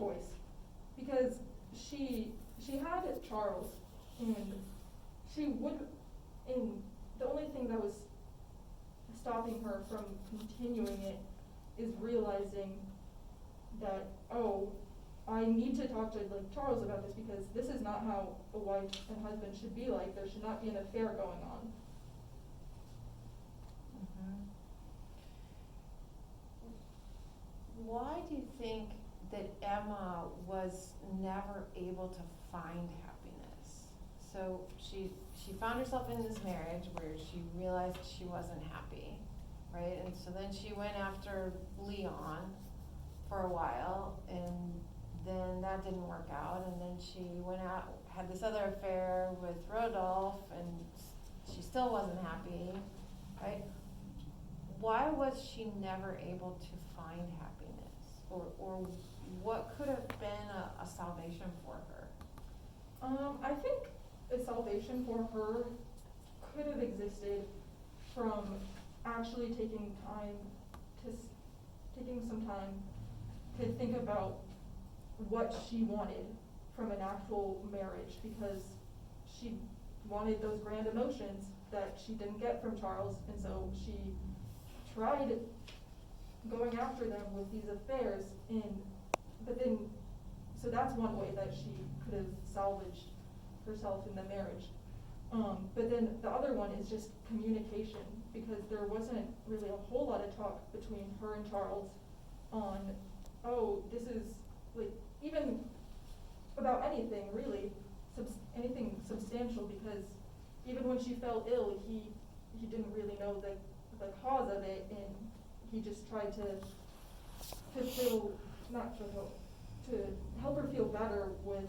choice, because she had Charles, and she would, and the only thing that was stopping her from continuing it is realizing that, oh, I need to talk to like Charles about this, because this is not how a wife and husband should be like. There should not be an affair going on. Mhm. Why do you think that Emma was never able to find happiness? So she found herself in this marriage where she realized she wasn't happy, right? And so then she went after Leon for a while, and then that didn't work out, and then she went out, had this other affair with Rodolphe, and she still wasn't happy, right? Why was she never able to find happiness? Or what could have been a salvation for her? I think a salvation for her could have existed from actually taking some time to think about what she wanted from an actual marriage, because she wanted those grand emotions that she didn't get from Charles, and so she tried going after them with these affairs, so that's one way that she could have salvaged herself in the marriage. But then the other one is just communication, because there wasn't really a whole lot of talk between her and Charles on, oh, this is, like, even about anything really, anything substantial, because even when she fell ill, he didn't really know the cause of it, and he just tried to help her feel better with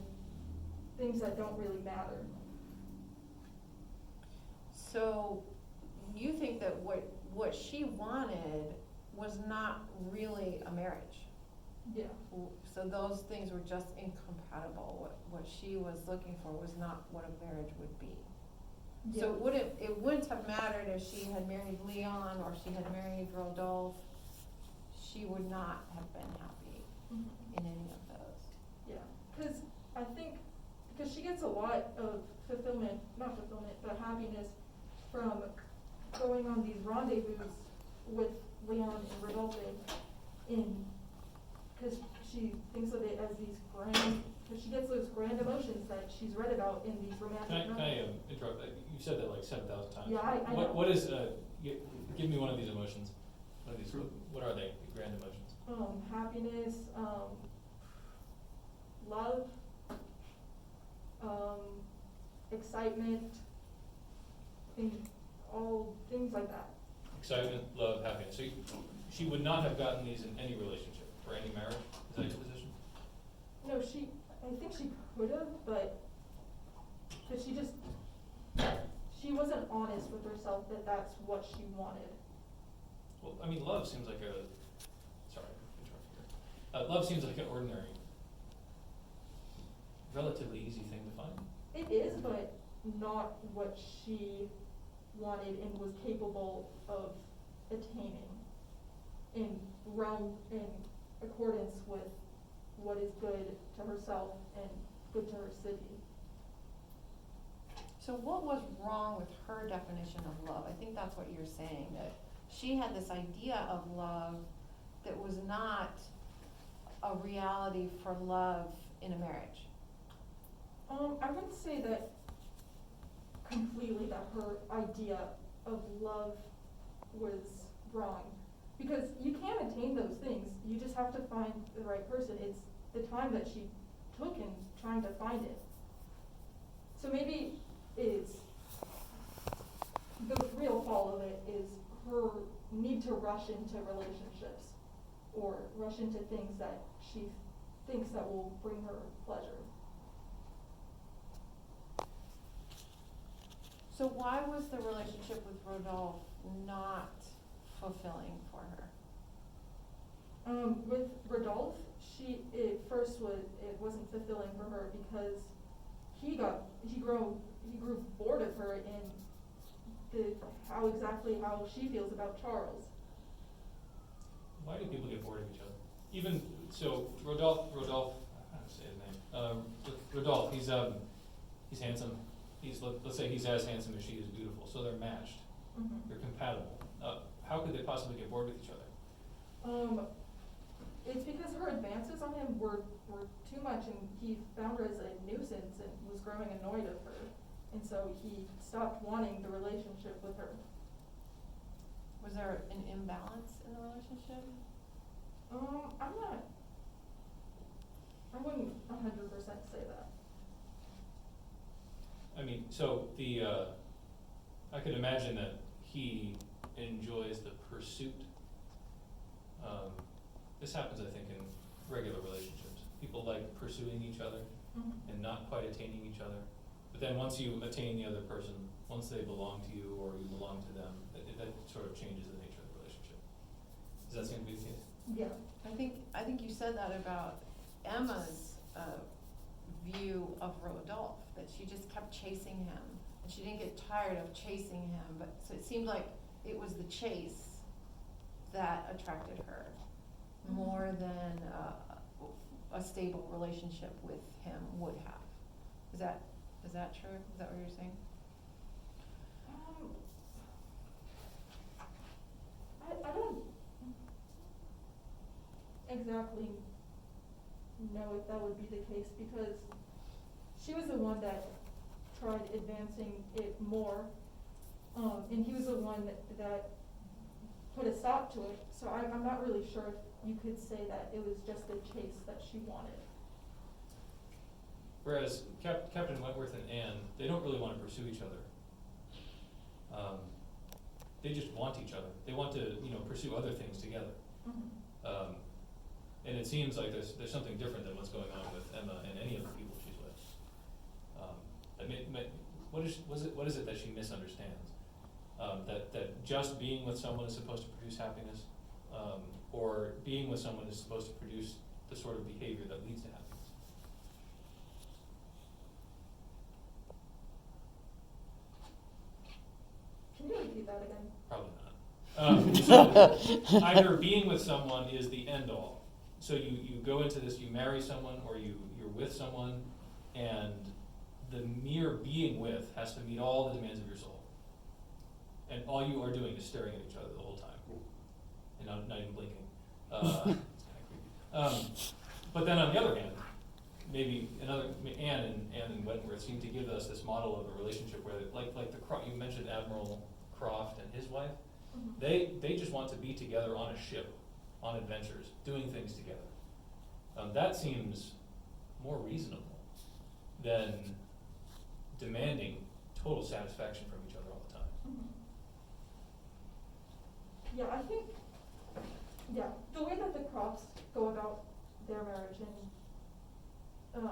things that don't really matter. So you think that what she wanted was not really a marriage? Yeah. So those things were just incompatible. What she was looking for was not what a marriage would be. Yeah. So it wouldn't have mattered if she had married Leon or she had married Rodolphe. She would not have been happy Mhm. in any of those. Yeah, because she gets a lot of but happiness from going on these rendezvous with Leon and Rodolphe, because she thinks of it as these grand, because she gets those grand emotions that she's read about in these romantic Can I novels. interrupt that? You said that like 7,000 times. Yeah, I know. What is, give me one of these emotions. What are they, the grand emotions? Happiness, love, excitement, all things like that. Excitement, love, happiness. So she would not have gotten these in any relationship or any marriage? Is that your position? No, I think she could have, but she wasn't honest with herself that that's what she wanted. Well, I mean, love seems like sorry, interrupt here. Love seems like an ordinary, relatively easy thing to find. It is, but not what she wanted and was capable of attaining in accordance with what is good to herself and good to her city. So what was wrong with her definition of love? I think that's what you're saying, that she had this idea of love that was not a reality for love in a marriage. I wouldn't say that completely, that her idea of love was wrong, because you can attain those things. You just have to find the right person. It's the time that she took in trying to find it. So maybe it's the real fall of it is her need to rush into relationships or rush into things that she thinks that will bring her pleasure. So why was the relationship with Rodolphe not fulfilling for her? With Rodolphe, it wasn't fulfilling for her because he grew bored of her in how she feels about Charles. Why do people get bored of each other? Even so Rodolphe, I don't know how to say his name. Rodolphe, he's handsome. Let's say he's as handsome as she is beautiful, so they're matched. Mhm. They're compatible. How could they possibly get bored with each other? It's because her advances on him were too much, and he found her as a nuisance and was growing annoyed of her, and so he stopped wanting the relationship with her. Was there an imbalance in the relationship? I wouldn't 100% say that. I mean, so I could imagine that he enjoys the pursuit. This happens, I think, in regular relationships. People like pursuing each other and not quite attaining each other. But then once you attain the other person, once they belong to you or you belong to them, that sort of changes the nature of the relationship. Does that seem to be the case? Yeah. I think you said that about Emma's view of Rodolphe, that she just kept chasing him, and she didn't get tired of chasing him, but so it seemed like it was the chase that attracted her more than a stable relationship with him would have. Is that true? Is that what you're saying? I don't exactly know if that would be the case, because she was the one that tried advancing it more, and he was the one that put a stop to it. So I'm not really sure if you could say that it was just the chase that she wanted. Whereas Captain Wentworth and Anne, they don't really want to pursue each other. They just want each other. They want to, pursue other things together. And it seems like there's something different than what's going on with Emma and any of the people she's with. What is it that she misunderstands? That just being with someone is supposed to produce happiness, or being with someone is supposed to produce the sort of behavior that leads to happiness. Can you repeat that again? Probably not. So either being with someone is the end all. So you go into this, you marry someone, or you're with someone, and the mere being with has to meet all the demands of your soul. And all you are doing is staring at each other the whole time, and not even blinking. It's kind of creepy. But then on the other hand, maybe Anne and Wentworth seem to give us this model of a relationship where, you mentioned Admiral Croft and his wife, they just want to be together on a ship, on adventures, doing things together. That seems more reasonable than demanding total satisfaction from each other all the time. Yeah, I think, the way that the Crofts go about their marriage and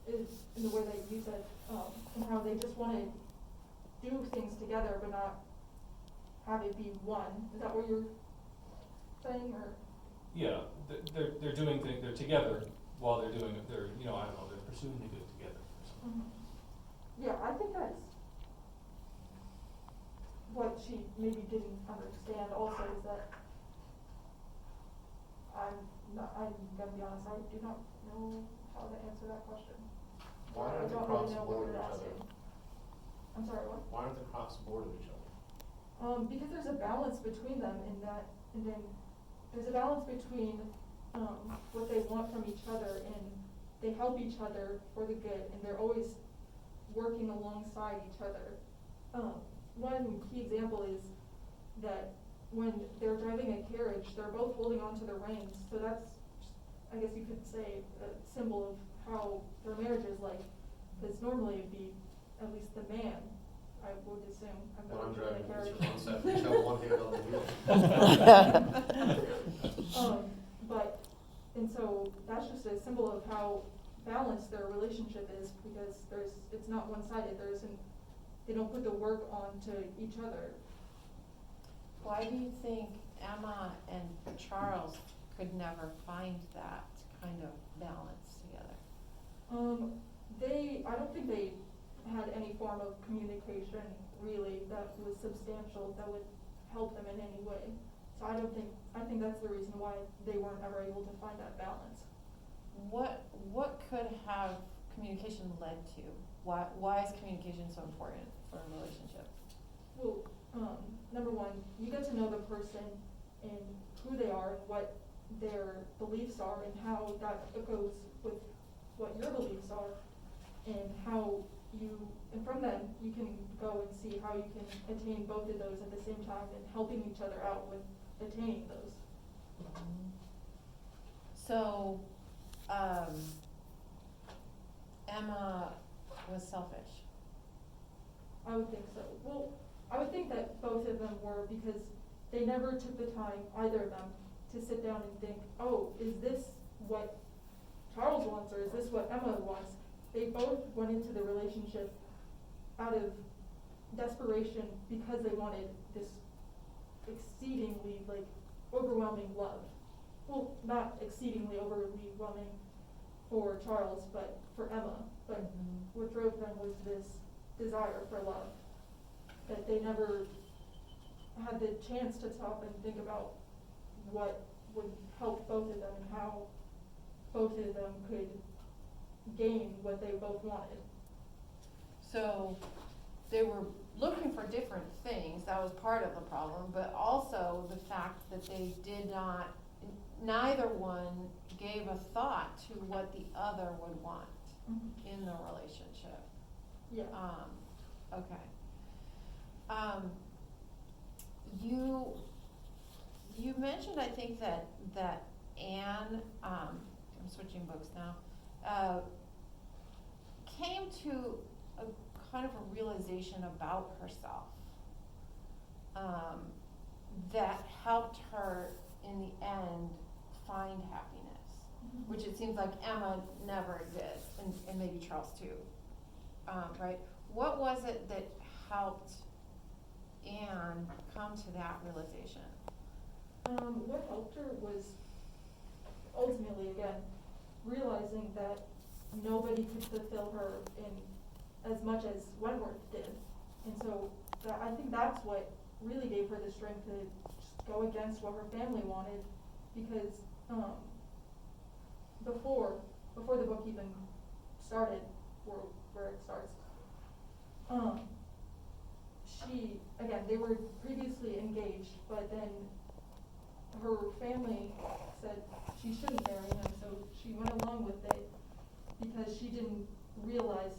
is in the way they use it, and how they just want to do things together but not have it be one. Is that what you're saying, or? Yeah, they're doing things, they're together while they're pursuing the good together. Yeah, I think that's what she maybe didn't understand also, is that I'm gonna be honest, I do not know how to answer that question. Why I aren't the don't Crofts really know bored what of you're each other? asking. I'm sorry, what? Why aren't the Crofts bored of each other? Because there's a balance between them in that, and then there's a balance between what they want from each other, and they help each other for the good, and they're always working alongside each other. One key example is that when they're driving a carriage, they're both holding onto the reins, so that's, I guess you could say, a symbol of how their marriage is like, because normally it'd be at least the man, I would assume. When I'm in driving a carriage. Mr. Concept, each have one hand on the wheel. And so that's just a symbol of how balanced their relationship is, because it's not one-sided. They don't put the work onto each other. Why do you think Emma and Charles could never find that kind of balance together? I don't think they had any form of communication really that was substantial that would help them in any way. So So I think that's the reason why they weren't ever able to find that balance. What could have communication led to? Why is communication so important for a relationship? Well, number one, you get to know the person and who they are and what their beliefs are and how that goes with what your beliefs are, and how and from then you can go and see how you can attain both of those at the same time and helping each other out with attaining those. So, Emma was selfish. I would think so. Well, I would think that both of them were, because they never took the time, either of them, to sit down and think, oh, is this what Charles wants or is this what Emma wants? They both went into the relationship out of desperation because they wanted this exceedingly, like, overwhelming love. Well, not exceedingly overwhelming for Charles, but for Emma. But what drove them was this desire for love, that they never had the chance to stop and think about what would help both of them and how both of them could gain what they both wanted. So they were looking for different things, that was part of the problem, but also the fact that they did not, neither one gave a thought to what the other would want in the relationship. Yeah. Okay. You mentioned, I think, that Anne, I'm switching books now, came to a kind of a realization about herself, that helped her in the end find happiness, which it seems like Emma never did, and maybe Charles too, right? What was it that helped Anne come to that realization? What helped her was ultimately, again, realizing that nobody could fulfill her in as much as Wentworth did. And so I think that's what really gave her the strength to just go against what her family wanted, because before the book even started, or where it starts, they were previously engaged, but then her family said she shouldn't marry him, so she went along with it because she didn't realize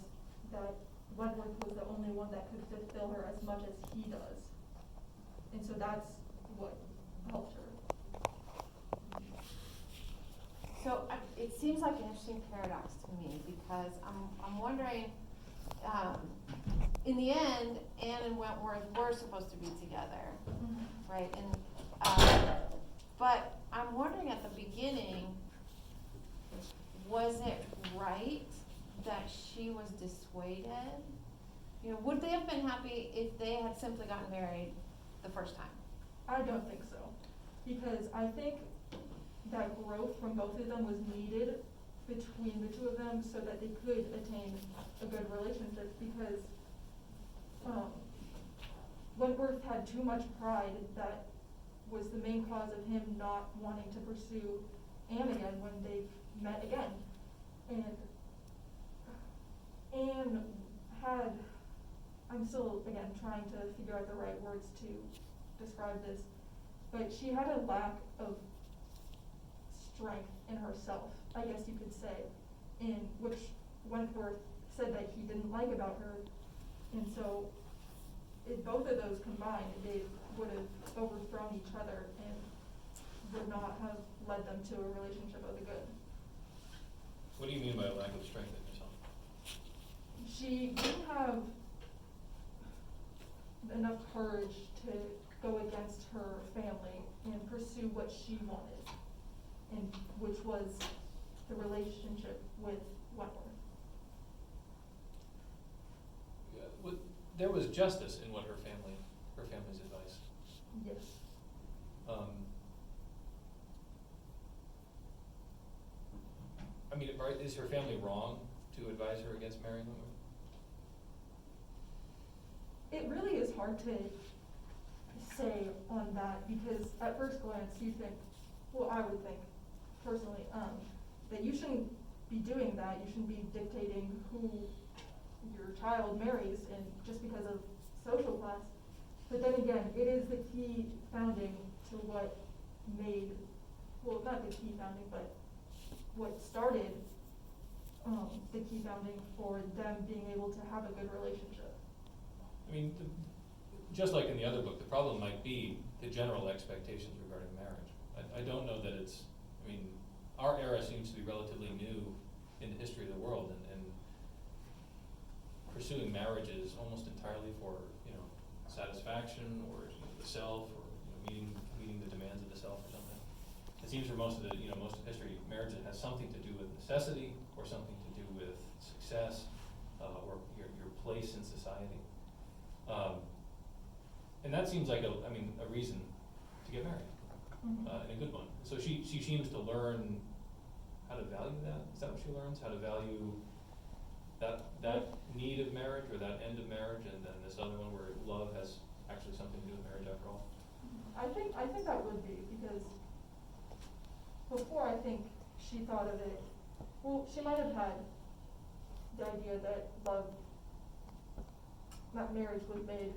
that Wentworth was the only one that could fulfill her as much as he does. And so that's what helped her. So it seems like an interesting paradox to me, because I'm wondering, in the end, Anne and Wentworth were supposed to be together, right? And but I'm wondering, at the beginning, was it right that she was dissuaded? You know, would they have been happy if they had simply gotten married the first time? I don't think so, because I think that growth from both of them was needed between the two of them so that they could attain a good relationship, because Wentworth had too much pride that was the main cause of him not wanting to pursue Anne again when they met again. And Anne had, I'm still, again, trying to figure out the right words to describe this, but she had a lack of strength in herself, I guess you could say, in which Wentworth said that he didn't like about her. And so both of those combined, they would have overthrown each other and would not have led them to a relationship of the good. What do you mean by a lack of strength in yourself? She didn't have enough courage to go against her family and pursue what she wanted, and which was the relationship with Wentworth. There was justice in what her family's advice. Yes. I mean, is her family wrong to advise her against marrying Wentworth? It really is hard to say on that, because at first glance, you think, well, I would think, personally, that you shouldn't be doing that, you shouldn't be dictating who your child marries, and just because of social class. But then again, it is the key founding to what made, well, not the key founding, but what started, the key founding for them being able to have a good relationship. I mean, just like in the other book, the problem might be the general expectations regarding marriage. I don't know that it's, I mean, our era seems to be relatively new in the history of the world, and pursuing marriages almost entirely for, satisfaction, or the self, or, meeting the demands of the self or something. It seems for most of the, most of history, marriage has something to do with necessity, or something to do with success, or your place in society. And that seems like a reason to get married, Mhm. and a good one. So she seems to learn how to value that. Is that what she learns? How to value that need of marriage, or that end of marriage, and then this other one where love has actually something to do with marriage after all? I think that would be, because before, I think she thought of it, well, she might have had the idea that marriage was made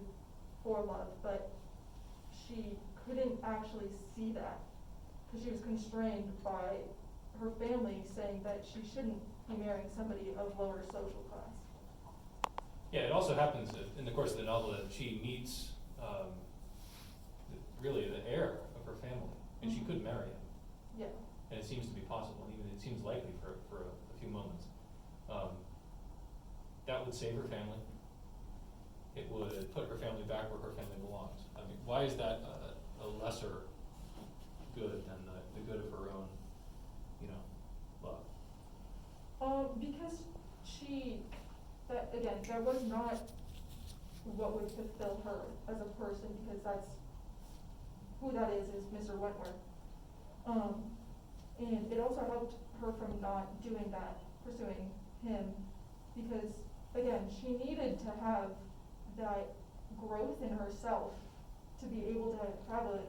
for love, but she couldn't actually see that, because she was constrained by her family saying that she shouldn't be marrying somebody of lower social class. Yeah, it also happens in the course of the novel that she meets, really the heir of her family, and she Mhm. could marry him. Yeah. And it seems to be possible, and even it seems likely for a few moments. That would save her family. It would put her family back where her family belongs. I mean, why is that a lesser good than the good of her own, love? Because that was not what would fulfill her as a person, because that's who that is Mr. Wentworth. And it also helped her from not doing that, pursuing him, because again, she needed to have that growth in herself to be able to have a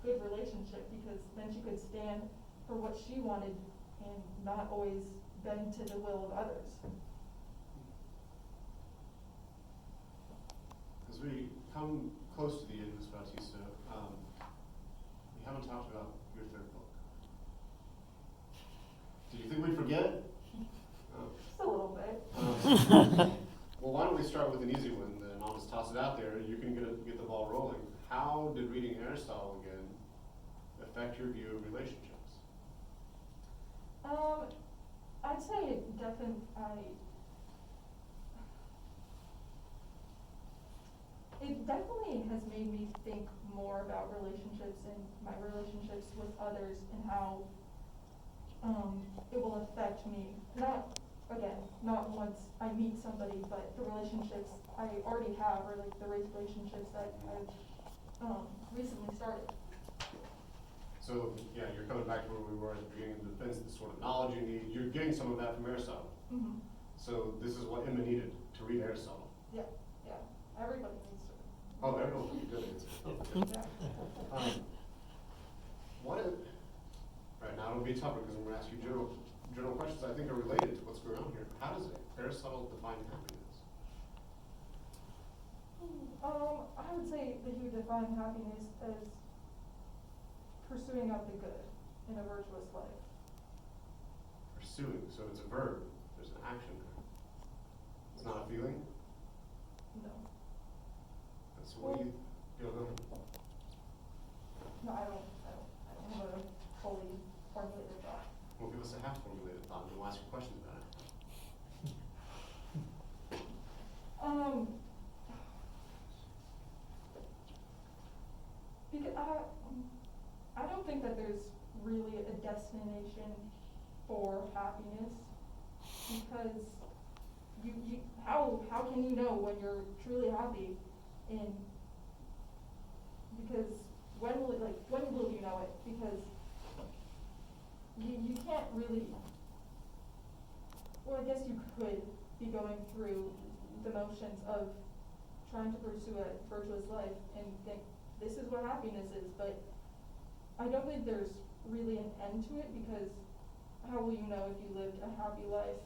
good relationship, because then she could stand for what she wanted and not always bend to the will of others. As we come close to the end of this, Bautista, we haven't talked about your third book. Do you think we'd forget it? Just a little bit. Well, why don't we start with an easy one, then I'll just toss it out there, you can get the ball rolling. How did reading Aristotle again affect your view of relationships? I'd say it definitely has made me think more about relationships and my relationships with others, and how it will affect me. Not once I meet somebody, but the relationships I already have, or like the relationships that I've recently started. So, yeah, you're coming back to where we were at the beginning of the defense, the sort of knowledge you need, you're getting some of that from Aristotle. Mm-hmm. So this is what Emma needed to read Aristotle. Yeah, everybody needs to. Oh, everyone will be good at it. Yeah. Right now it'll be tougher because I'm gonna ask you general questions I think are related to what's going on here. How does Aristotle define happiness? I would say that he would define happiness as pursuing out the good in a virtuous life. Pursuing, so it's a verb, there's an action there. It's not a feeling? No. That's what you, go ahead. No, I don't have a fully formulated thought. Well, give us a half formulated thought and we'll ask you questions about it. Because I don't think that there's really a destination for happiness, because how can you know when you're truly happy? And because when will you know it? Because you can't really, well, I guess you could be going through the motions of trying to pursue a virtuous life and think this is what happiness is, but I don't think there's really an end to it, because how will you know if you lived a happy life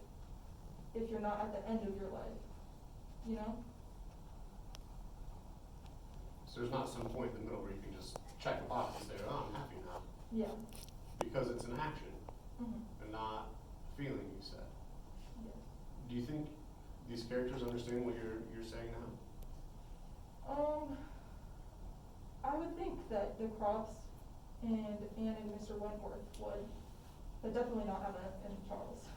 if you're not at the end of your life, you know? So there's not some point in the middle where you can just check a box and say, oh, I'm happy now, Yeah. because it's an action Mhm. and not a feeling, you said. Yes. Do you think these characters understand what you're saying now? I would think that the Crofts and Anne and Mr. Wentworth would, but definitely not Emma and Charles.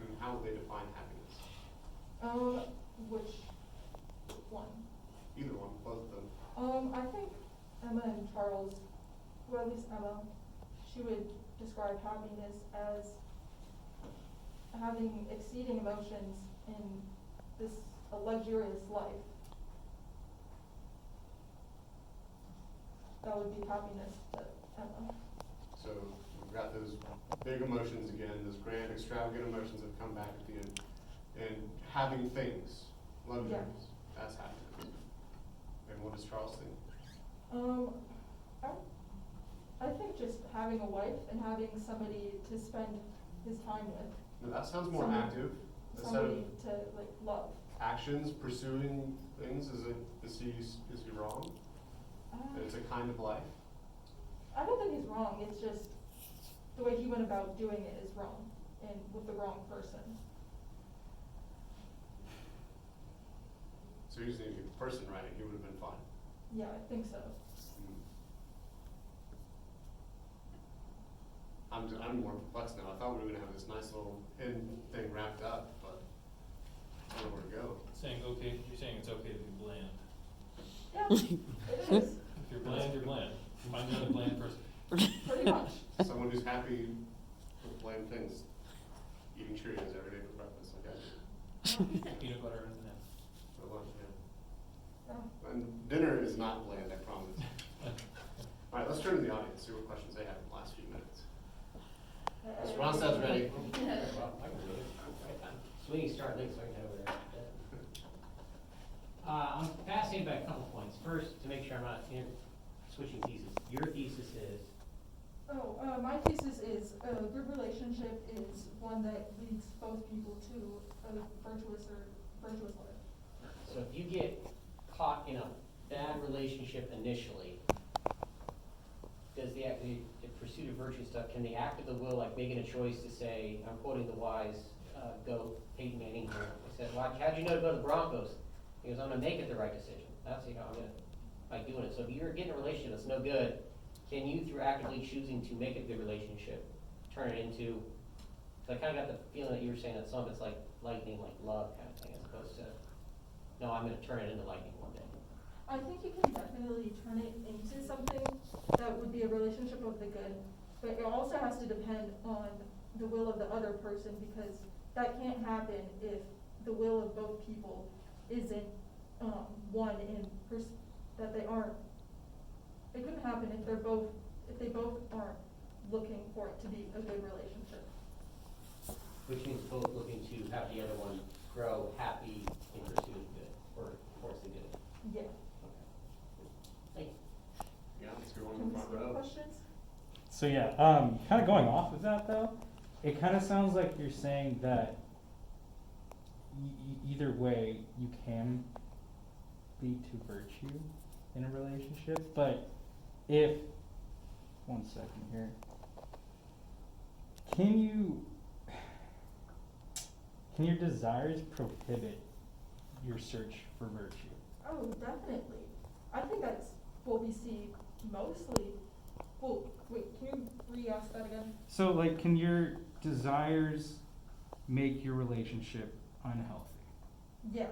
And how do they define happiness? Which one? Either one, both of them. I think Emma and Charles, well, at least Emma, she would describe happiness as having exceeding emotions in a luxurious life. That would be happiness to Emma. So we've got those big emotions again, those grand, extravagant emotions that come back at the end. And having things, luxuries, that's happiness. And what does Charles think? I think just having a wife and having somebody to spend his time with. No, that sounds more Somebody- active. Instead Somebody of to like love. actions, pursuing things, is he wrong? That it's a kind of life? I don't think he's wrong, it's just the way he went about doing it is wrong, and with the wrong person. So you just need to get the person right, and he would have been fine. Yeah, I think so. I'm more perplexed now. I thought we were gonna have this nice little end thing wrapped up, but I don't know where to go. Saying okay, you're saying it's okay to be bland. Yeah, it is, If you're bland, you're bland. Find another bland person. pretty much. Someone who's happy with bland things, eating Cheerios every day for breakfast, like I do. Peanut butter and that. For lunch, yeah. Yeah. And dinner is not bland, I promise. All right, let's turn to the audience, see what questions they have in the last few minutes. Mr. Ronstadt's ready. Well, I can do it. Right on. Sweeney, start late so I can head over there. I'm fascinated by a couple points. First, to make sure I'm not switching thesis. Your thesis is, My thesis is a good relationship is one that leads both people to a virtuous life. so if you get caught in a bad relationship initially, does the pursuit of virtue stuff, can the act of the will, like making a choice to say, I'm quoting the wise goat, Peyton Manning here, he said, well, how'd you know to go to the Broncos? He goes, I'm gonna make it the right decision. That's, I'm gonna, by doing it. So if you're getting a relationship that's no good, can you, through actively choosing to make it a good relationship, turn it into, so I kinda got the feeling that you were saying that some of it's like lightning, like love kind of thing, as opposed to, no, I'm gonna turn it into lightning one day. I think you can definitely turn it into something that would be a relationship of the good, but it also has to depend on the will of the other person, because that can't happen if the will of both people isn't one in that they aren't. It couldn't happen if they both aren't looking for it to be a good relationship. Which means both looking to have the other one grow happy in pursuit of good, or towards the good. Yeah. Thank you. Yeah, let's go on Can the we front see row. questions? So yeah, kind of going off of that though, it kind of sounds like you're saying that either way you can lead to virtue in a relationship, but if, one second here, can your desires prohibit your search for virtue? Oh, definitely. I think that's what we see mostly. Well, wait, can you re-ask that again? So like, can your desires make your relationship unhealthy? Yeah,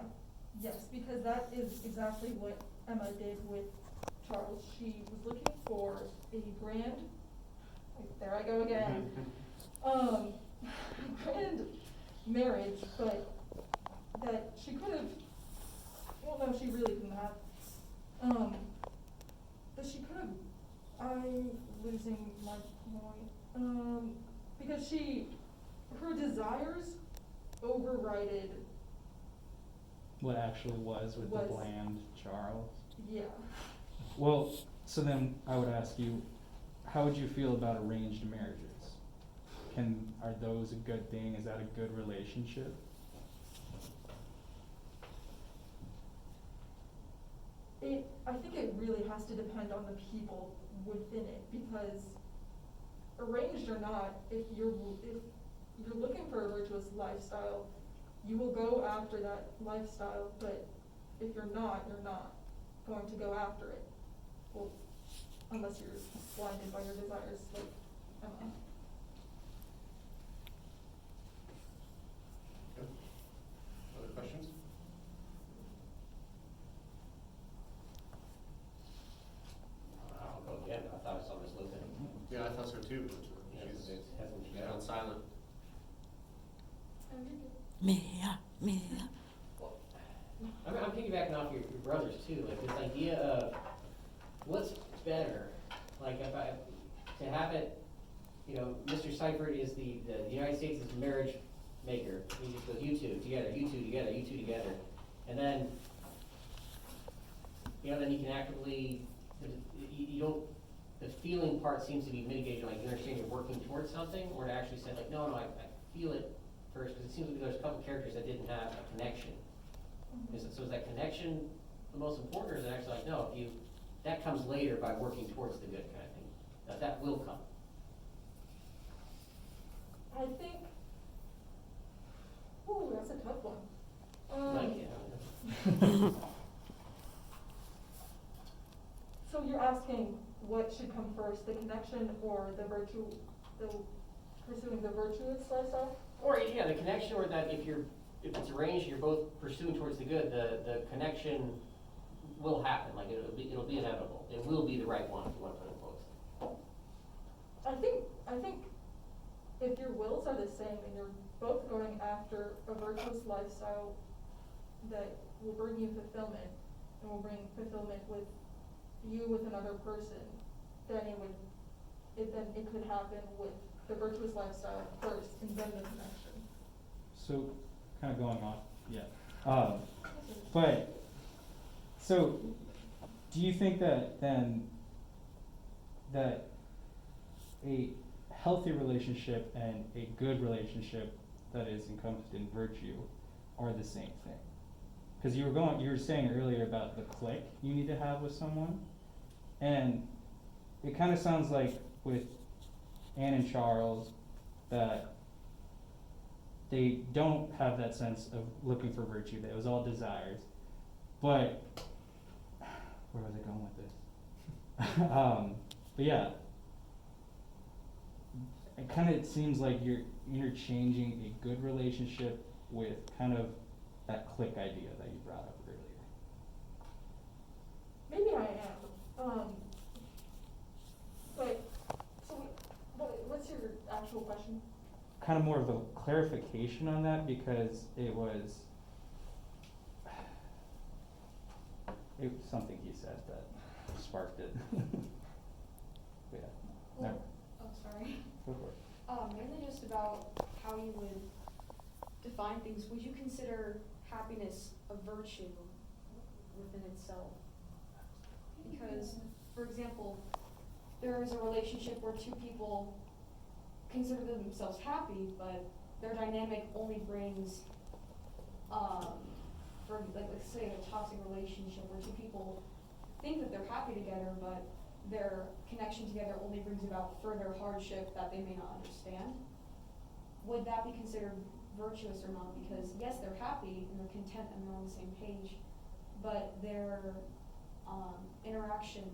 yes, because that is exactly what Emma did with Charles. She was looking for a grand, there I go again, grand marriage, but that she could have, well, no, she really couldn't have. That she could have, I'm losing my point, because her desires overrided, What actually was with the Was- bland Charles? yeah. Well, so then I would ask you, how would you feel about arranged marriages? Are those a good thing? Is that a good relationship? I think it really has to depend on the people within it, because arranged or not, if you're looking for a virtuous lifestyle, you will go after that lifestyle, but if you're not going to go after it. Well, unless you're blinded by your desires, like Emma. Yep. Other questions? I'll go again, I thought I saw Miss Luther. Yeah, I thought so too, but Yeah, she's, it hasn't- she's gone silent. I'm piggybacking off your brothers too, like this idea of what's better, like if I, to have it, you know, Mr. Seifert is the United States is the marriage maker, he just goes, you two together, you two together, you two together, and then, you know, then you can actively, you don't, the feeling part seems to be mitigated, like you understand you're working towards something, or to actually say like, no, I feel it first, because it seems like there's a couple characters that didn't have a connection. So is that connection the most important, or is it actually like, no, if you, that comes later by working towards the good kind of thing, that will come? I think, ooh, that's a tough one. Like, yeah. So you're asking what should come first, the connection or the pursuing the virtuous lifestyle? Or, yeah, the connection, or that if it's arranged, you're both pursuing towards the good, the connection will happen, like it'll be inevitable. It will be the right one, if you wanna put it in quotes. I think if your wills are the same and you're both going after a virtuous lifestyle that will bring you fulfillment and will bring fulfillment with you with another person, then it could happen with the virtuous lifestyle first and then the connection. So, kind of going off, yeah. But, so, do you think that then, that a healthy relationship and a good relationship that is encompassed in virtue are the same thing? Because you were saying earlier about the click you need to have with someone, and it kind of sounds like with Anne and Charles that they don't have that sense of looking for virtue, that it was all desires. But, where was I going with this? But yeah, it kind of seems like you're interchanging a good relationship with kind of that click idea that you brought up earlier. Maybe I am, but, so what's your actual question? Kind of more of a clarification on that, because it was something he said that sparked it. But yeah, no, Oh, sorry. go for it. Mainly just about how you would define things. Would you consider happiness a virtue within itself? Because, for example, there is a relationship where two people consider themselves happy, but their dynamic only brings, for like let's say a toxic relationship where two people think that they're happy together, but their connection together only brings about further hardship that they may not understand. Would that be considered virtuous or not? Because yes, they're happy and they're content and they're on the same page, but their interaction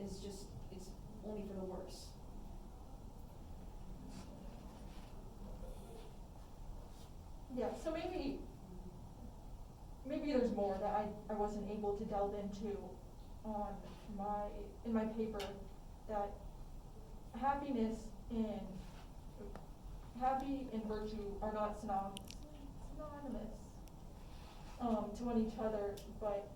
is just, it's only for the worse. Yeah, so maybe there's more that I wasn't able to delve into on in my paper, that happy and virtue are not synonymous to one each other, but